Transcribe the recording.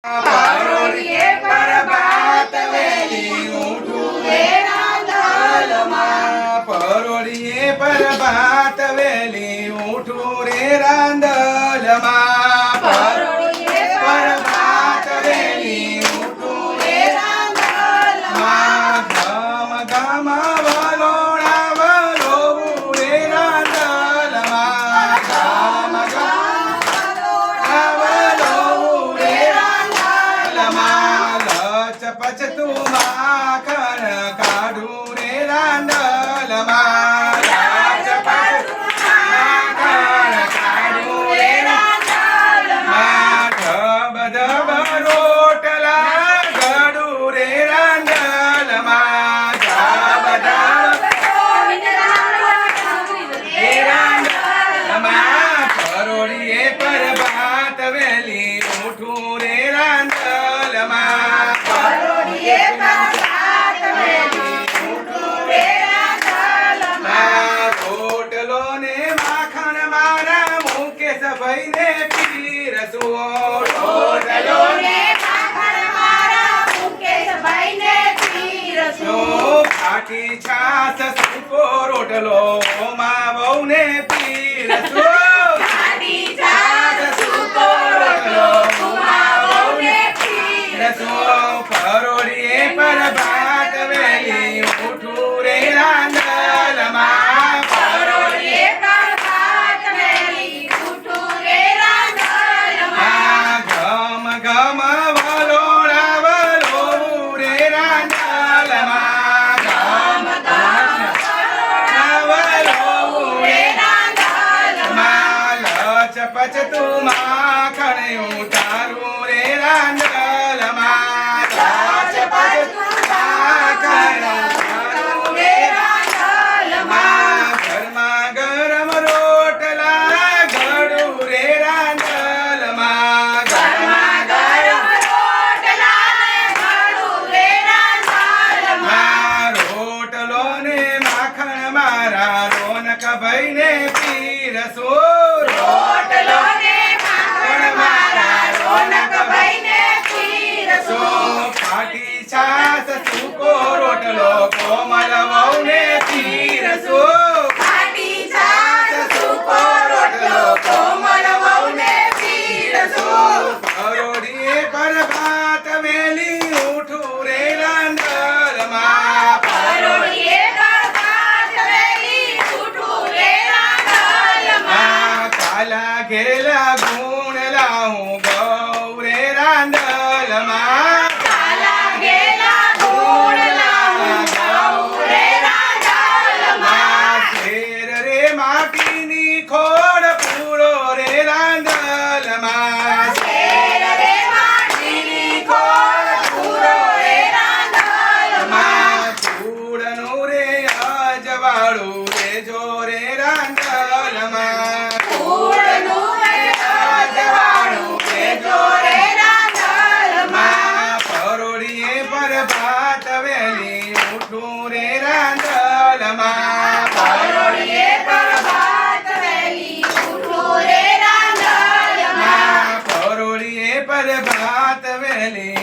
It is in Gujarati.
પરોળીએ પ્રભાત વેલી ઉઠું રે રાંદલમાં. પરોળીએ પ્રભાત વેલી ઉઠું રે રાંદલમાં. પરોળીએ પ્રભાત વેલી ઉઠું રે રાંદલમાં. ગમ ગમ વલોણા વલોવું રે રાંદલમાં. ગમ ગમ વલોવું રે રાંદલમાં. લચપચ તું માખણ કાઢું રે રાંદલમાં. લચપચ માખણ કાઢું રે રાંદલમાં. ધબ ધબ રોટલા ઘડું રે રાંદલમાં. ધબ ધબ રે રાંદલમાં. પરોળીએ પ્રભાત વેલી ઉઠું રે રાંદલમાં. પરોળીએ પ્રભાત વેલી ઉઠું રે રાંદલમાં. રોટલો ને માખણ મારા મુકેશભાઈને પીરસું. રોટલો ને માખણ મારા મુકેશભાઈને પીરસું. ખાટી છાશ સૂકો રોટલો મા વહુને પીરસું. ખાટી છાશ સૂકો રોટલો મા વહુને પીરસું. પરોળીએ પ્રભાત વેલી ઉઠું રે રાંદલમાં. પરોળીએ પ્રભાત વેલી ઉઠું રે રાંદલમાં. ગમ ગમ વલોણા વલોવું રે રાંદલમાં. ગમ ગમ વલોવું રે રાંદલમાં. લચપચ તું માખણ ઉતારું રે રાંદલમાં. લચપચ માખણ ઉતારું રે રાંદલમાં. ગરમા ગરમ રોટલા ઘડું રે રાંદલમાં. ગરમા ગરમ રોટલા ઘડું રે રાંદલમાં. રોટલો ને માખણ મારા રોનકભાઈને પીરસું. રોટલો ને માખણ મારા રોનકભાઈને પીરસું. ખાટી છાશ સૂકો રોટલો કોમલ વહુને પીરસું. ખાટી છાશ સૂકો રોટલો કોમલ વહુને પીરસું. પરોળીએ પ્રભાત વેલી ઉઠું રે રાંદલમાં. પરોળીએ પ્રભાત વેલી ઉઠું રે રાંદલમાં. કાલા ઘેલા ગુણ લાવું ગૌ રે રાંદલમાં. કાલા ઘેલા ગુણ લાવું ગૌ રે રાંદલમાં. શેર રે માટીની ખોડ પૂરો રે રાંદલમાં. શેર રે માટીની ખોડ પૂરો રે રાંદલમાં. કૂડનું રે અજવાળું રે જો રે રાંદલમાં. કૂડનું રે અજવાળું રે જો રે રાંદલમાં. પરોળીએ પ્રભાત વેલી ઉઠું રે રાંદલમાં. પરોળીએ પ્રભાત વેલી ઉઠું રે રાંદલમાં. પરોળીએ પ્રભાત વેલી